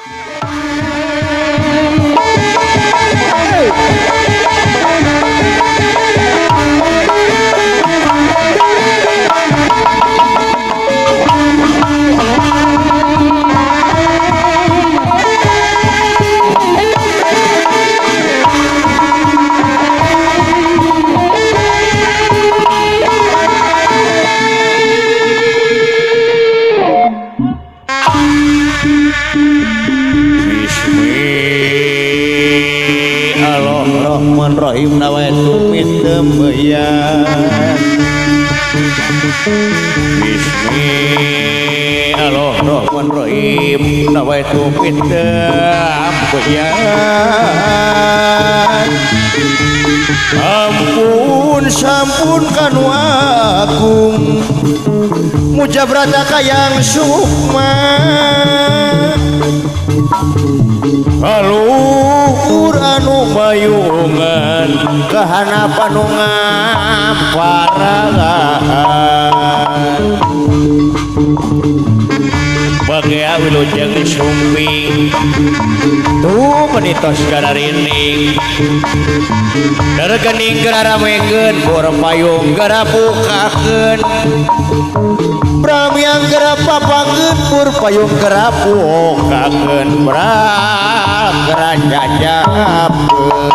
Bismillahirrahmanirrahim nawaitu mitembeyan Bismillahirrahmanirrahim nawaitu mitembeyan ampun sampun kanu agung mujabrata kayang sukma Haluhur anu mayungan kahanapan nu ngamparagaan Bagea wilujeng sumpi tuh penitos gara rinding gara gening gara ramekeun bor payung gara bukakeun Bramiang gara papangeun bor payung gara bukakeun gara jajapeun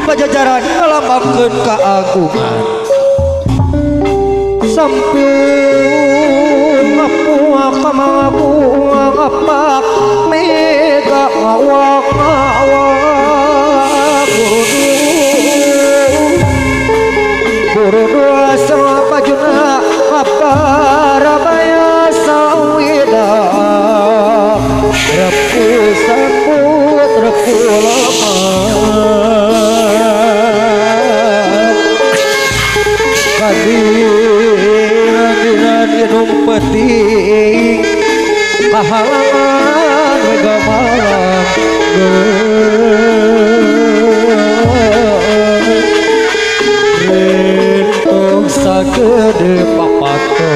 Pajajaran ngalamakeun kaagungan sampun ngapuak kamapuak apak mega awak buru asa pajuna apa rabaya sawida repu sambut repu lama hadiran penting pahalangan mega malam rentong sagede papato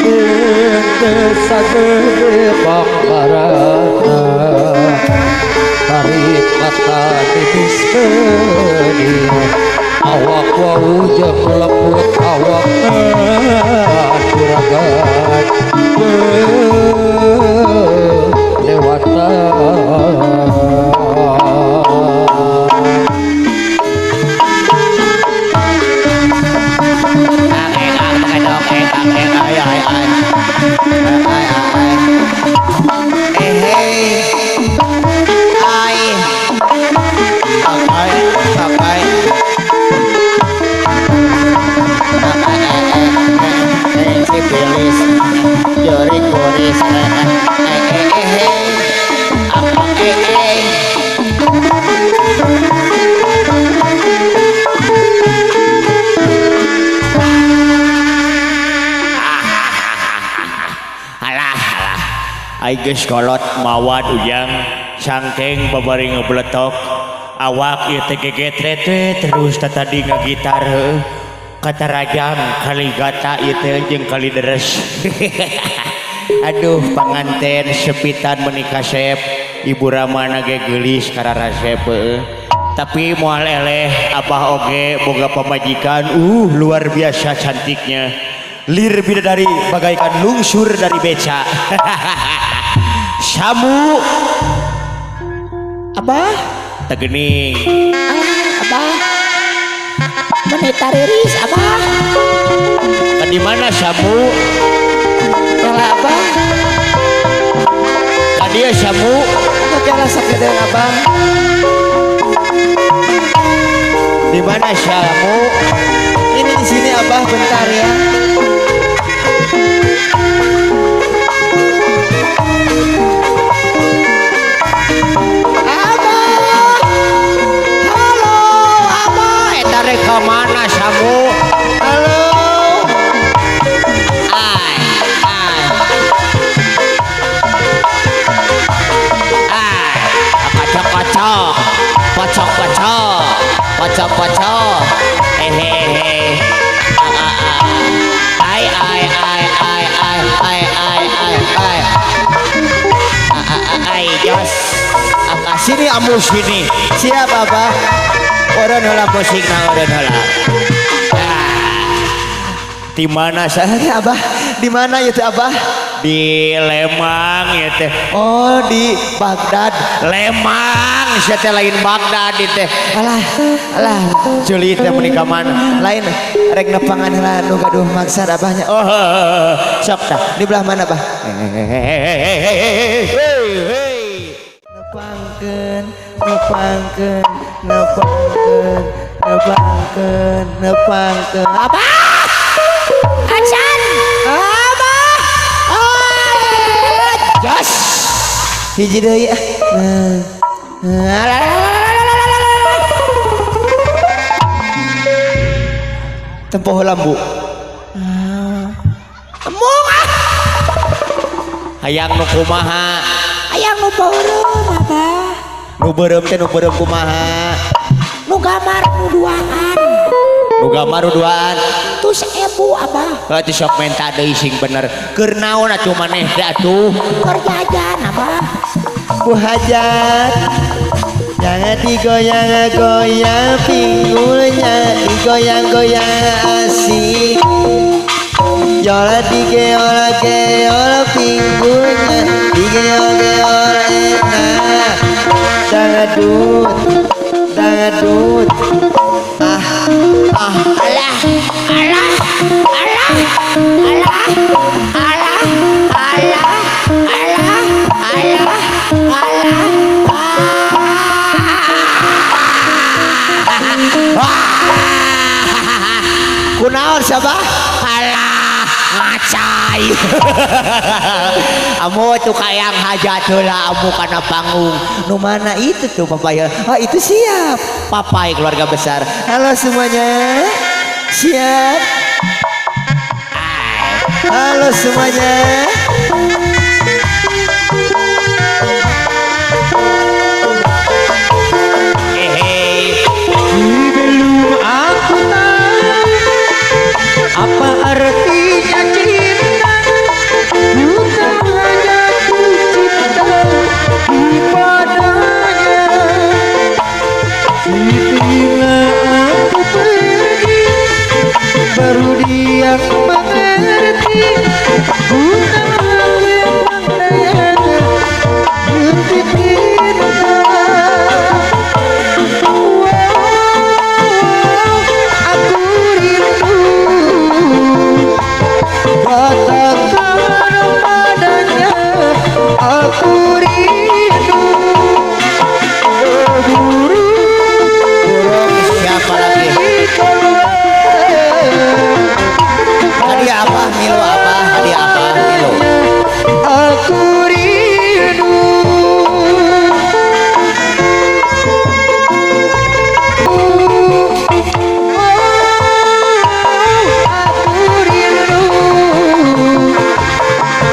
rentong sagede pangkarana tarik mata tipis pedih awak wawujeng leput awakna juragan dewata Jorik Boris geus kolot mawad ujang sangkeng babari ngebletok awak ieu teh gegetret terus tadi ngagitar kata rajang kali gata ieu teh jeung kali deres. Aduh panganten sepitan menikah sep ibu ramana ge geulis karara sep tapi moal eleh abah oge boga pamajikan luar biasa cantiknya lir bidadari bagaikan lungsur dari beca. Samu abah tegening Abah menita riris abah di mana Samu kala abah dia Samu kala sakedeung abah di mana Samu ini di sini abah bentar ya. Kemana Samu? Halo. Pocok. Hehehe. Ai. Jos. Sini amu sini. Siap abah. Orang heula musik na orang heula. Di mana saya abah? Di mana itu abah? Di Lemang ya teh. Oh di Baghdad. Lemang, saya teh lain Baghdad teh. Alah. Juli teh menikah mana? Lain rek nepangan heula nu gaduh maksar abahnya. Oh, sok tah. Di belah mana abah? Hei. Nepangkeun abah acan abah Jas hiji deui tempoh lambu tembung hayang nu kumaha hayang nu beureum abah nu beureum teh nu beureum kumaha nu gambar nu duaan nu gambar nu duaan tu 1000 abah berarti sok menta deui sing bener keur naon atuh maneh teh atuh keur jajan abah ku hajat jangan digoyang-goyang pinggulnya digoyang-goyang asik yola digeol-geol pinggulnya digeol-geol enak dangadut kunaon sabah alah ngacai. Amu tuh kayang hajat heula amu kana panggung nu mana itu tuh papaya itu siap papai keluarga besar. halo semuanya siap halo semuanya Belum aku tahu apa artinya cinta, bukan hanya ku cinta padanya. Setelah aku pergi, baru dia mengerti, bukan hal yang daya berpikirnya. Aku rindu berburu. Siapa lagi? Hadiah apa? Milu apa? Hadiah apa? Milu. Aku rindu. Aku rindu.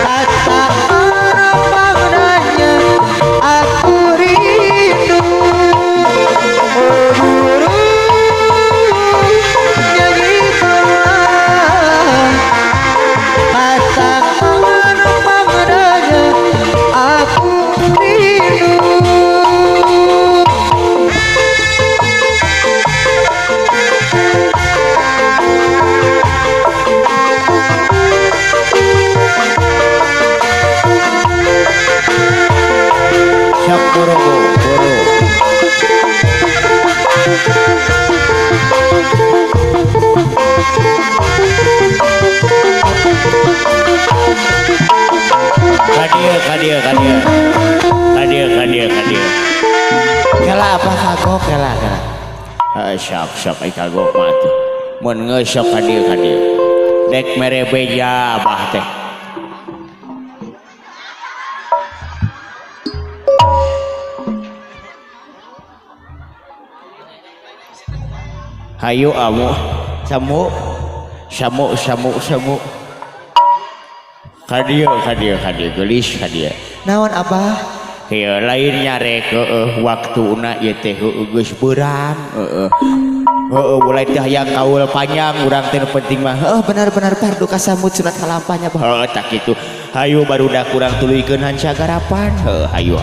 Kata orang sok buru buru. Kadia. Kela apa kagok kela. Sok ai kagok mah tuh. Mun ngeusok kadia. Dek mere beja abah teh. Hayu amu samu. Kadia gelis kadia. Naon abah? Heuh lain nyarek waktuna ieu teh geus beurang mulai teh hayang kaul panjang urang teh penting mah Benar-benar pardu kasamut sunat kalampahnya bah. tak kitu hayu barudak urang tuluykeun hanca garapan hayu.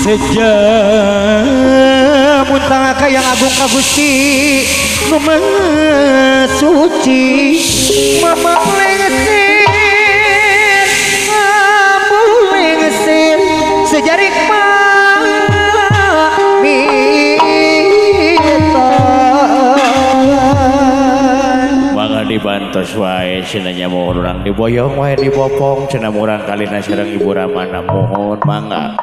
Sejamun tangaka yang agung ka Gusti nu maha suci mamang lengser sejarik pamitan mangga dibantos wae cenah nya mohon urang diboyong wae dibopong cenah urang kalina sareng Ibu Ramana mohon mangga.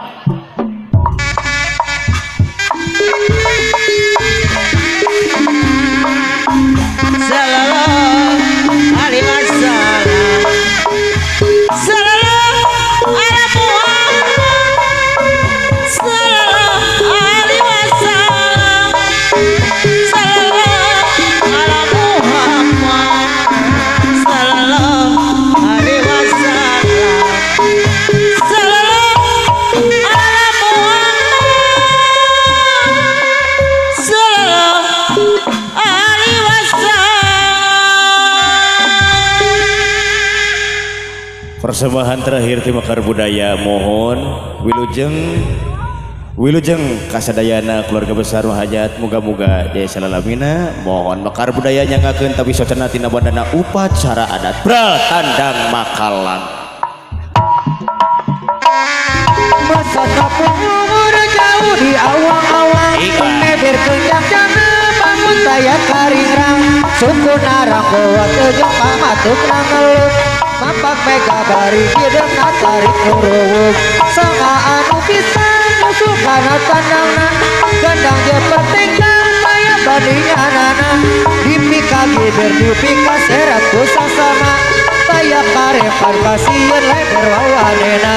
Persembahan terakhir ti Mekar Budaya mohon wilujeng kasadayana keluarga besar hajat muga-muga jaya salalamina mohon Mekar Budaya nyangakeun tapi socana tina bandana upacara adat Pratandang Makalang. masa kapur jauh di awang-awang meber kenjang jana bangun saya karingrang suku narang bawa tejong pamatuk nangelut mampak mega bari kideng natarik nuruwuk sanga anu pisan musuh kana tandangna gandang je pertinggang saya bandinganana dipika giber dipika serat kusasana saya karep Pankasieun leber wawanena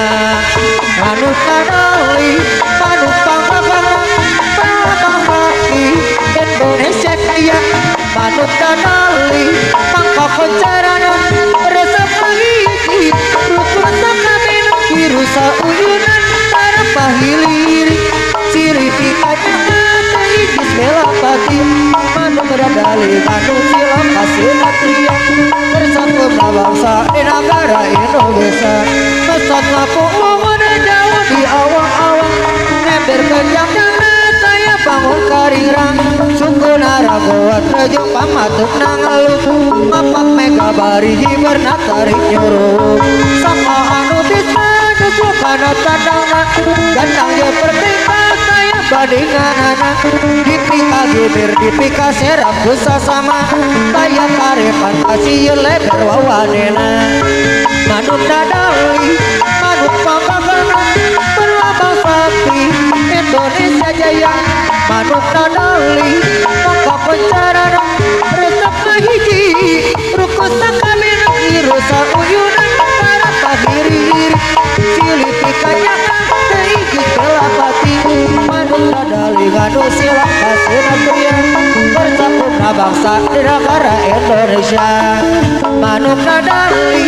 manut kadali manut pangkakana pangkaki Indonesia kaya manut kadali pangkakoncarana resep pangiki rukun sakamena kirusa uyunan tanpa hilir ciri pikanya teigis melapati manut kadali manut silam kasih natria bersatu bangsa di negara Indonesia pesat laku umur jauh di awang-awang ember kencang dan saya bangun karirang suku naragoat rejo pamatuk nangalu mapak mega bari hiberna tarik nyuruh sama anu bisa nusukana tandangna gandang je pertika saya bandingan anak dipika gibir dipika serap dosa sama saya karepan kasih leber wawanena manut dadali manut pangkakana berlabang sakti Indonesia jaya manut dadali pangkak pencarana resep mahiji rukus sakamena kirusa uyunan para pahiri silih pikanya teigis kelapati manut dadali nganu silang kasina pria bersatu bangsa di negara Indonesia manut dadali